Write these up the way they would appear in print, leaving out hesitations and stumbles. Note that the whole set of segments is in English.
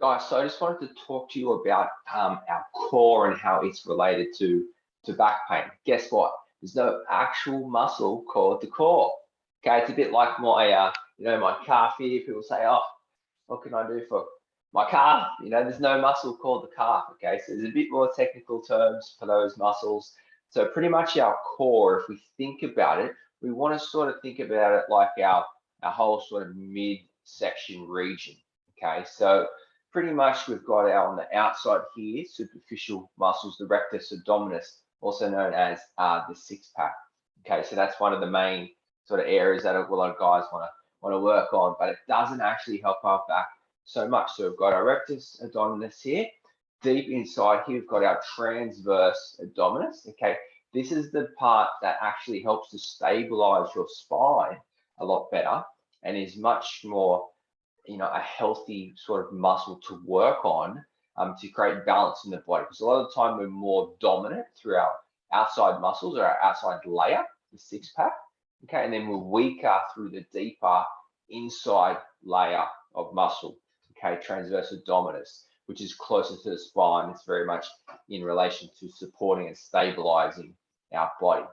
Guys, so I just wanted to talk to you about our core and how it's related to back pain. Guess what? There's no actual muscle called the core. Okay, it's a bit like my my calf here. People say, oh, what can I do for my calf? There's no muscle called the calf. Okay, so there's a bit more technical terms for those muscles. So pretty much our core, if we think about it, we want to sort of think about it like our whole sort of midsection region. Okay, so pretty much we've got on the outside here, superficial muscles, the rectus abdominis, also known as the six pack. Okay, so that's one of the main sort of areas that a lot of guys want to work on, but it doesn't actually help our back so much. So we've got our rectus abdominis here. Deep inside here, we've got our transverse abdominis. Okay, this is the part that actually helps to stabilize your spine a lot better and is much more a healthy sort of muscle to work on to create balance in the body. Because a lot of the time we're more dominant through our outside muscles or our outside layer, the six pack, okay, and then we're weaker through the deeper inside layer of muscle, okay, transverse abdominis, which is closer to the spine. It's very much in relation to supporting and stabilizing our body.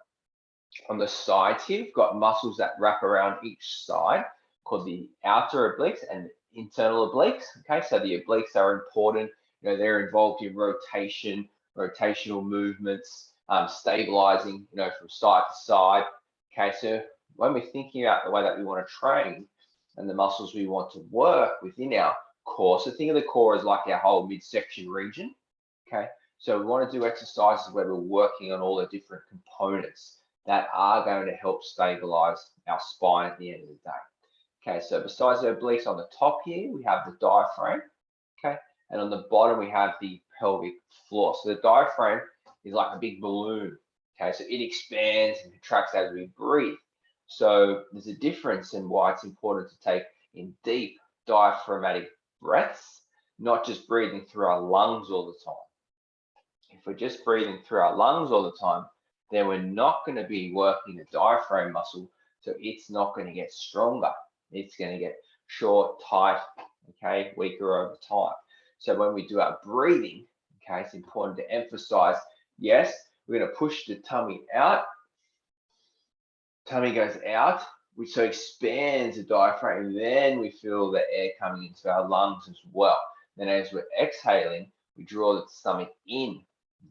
On the sides here, we've got muscles that wrap around each side, called the outer obliques and internal obliques. Okay, so the obliques are important. They're involved in rotation, rotational movements, stabilizing, from side to side. Okay, so when we're thinking about the way that we want to train and the muscles we want to work within our core, so think of the core as like our whole midsection region. Okay, so we want to do exercises where we're working on all the different components that are going to help stabilize our spine at the end of the day. Okay, so besides the obliques on the top here, we have the diaphragm, okay, and on the bottom we have the pelvic floor. So the diaphragm is like a big balloon, okay, so it expands and contracts as we breathe. So there's a difference in why it's important to take in deep diaphragmatic breaths, not just breathing through our lungs all the time. If we're just breathing through our lungs all the time, then we're not going to be working the diaphragm muscle, so it's not going to get stronger. It's going to get short, tight, okay, weaker over time. So when we do our breathing, okay, it's important to emphasize, yes, we're going to push the tummy out. Tummy goes out, which so expands the diaphragm, and then we feel the air coming into our lungs as well. Then as we're exhaling, we draw the stomach in.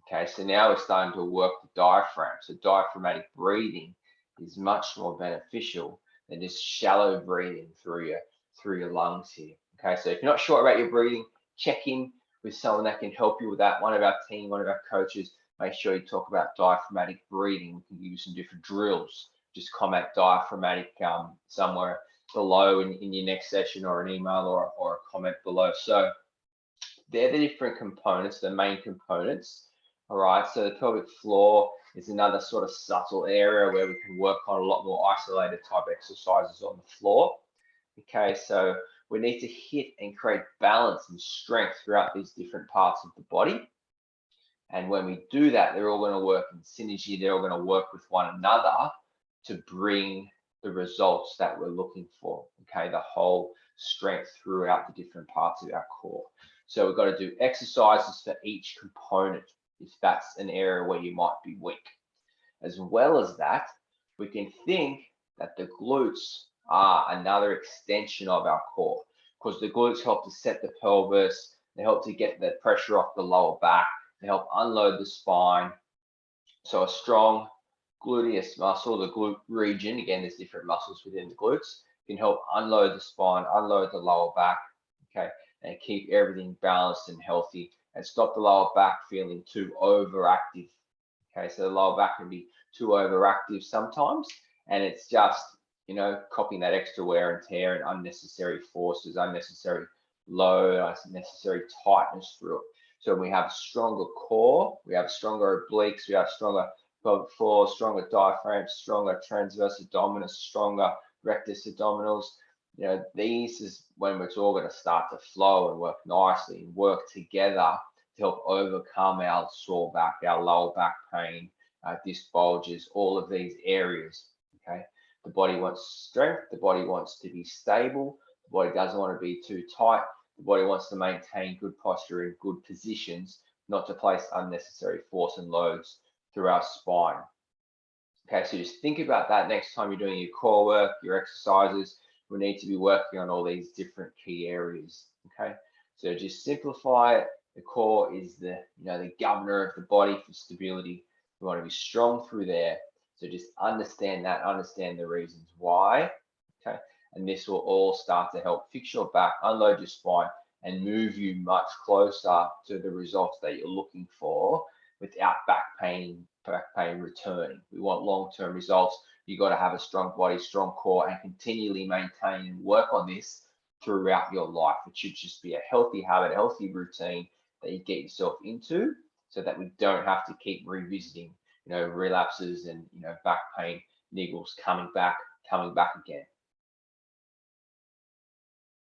Okay, so now we're starting to work the diaphragm. So diaphragmatic breathing is much more beneficial than just shallow breathing through your lungs here. Okay, so if you're not sure about your breathing, check in with someone that can help you with that. One of our team, one of our coaches, make sure you talk about diaphragmatic breathing. We can give you some different drills. Just comment diaphragmatic somewhere below in your next session, or an email or a comment below. So they're the different components, the main components. All right, so the pelvic floor is another sort of subtle area where we can work on a lot more isolated type exercises on the floor. Okay, so we need to hit and create balance and strength throughout these different parts of the body. And when we do that, they're all going to work in synergy. They're all going to work with one another to bring the results that we're looking for. Okay, the whole strength throughout the different parts of our core. So we've got to do exercises for each component if that's an area where you might be weak. As well as that, we can think that the glutes are another extension of our core, because the glutes help to set the pelvis, they help to get the pressure off the lower back, they help unload the spine. So a strong gluteus muscle, the glute region, again, there's different muscles within the glutes, can help unload the spine, unload the lower back, okay, and keep everything balanced and healthy, and stop the lower back feeling too overactive. Okay, so the lower back can be too overactive sometimes, and it's just, copying that extra wear and tear and unnecessary forces, unnecessary load, unnecessary tightness through it. So when we have a stronger core, we have stronger obliques, we have stronger pelvic floor, stronger diaphragm, stronger transverse abdominis, stronger rectus abdominals. These is when it's all going to start to flow and work nicely and work together to help overcome our sore back, our lower back pain, disc bulges, all of these areas. Okay, the body wants strength, the body wants to be stable, the body doesn't want to be too tight, The body wants to maintain good posture in good positions, not to place unnecessary force and loads through our spine. Okay, so just think about that next time you're doing your core work, your exercises. We need to be working on all these different key areas. Okay, so just simplify it. The core is the the governor of the body for stability. We want to be strong through there. So just understand that, understand the reasons why. Okay, and this will all start to help fix your back, unload your spine, and move you much closer to the results that you're looking for without back pain returning. We want long-term results. You got to have a strong body, strong core, and continually maintain and work on this throughout your life. It should just be a healthy habit, a healthy routine that you get yourself into, so that we don't have to keep revisiting, relapses and back pain niggles coming back again.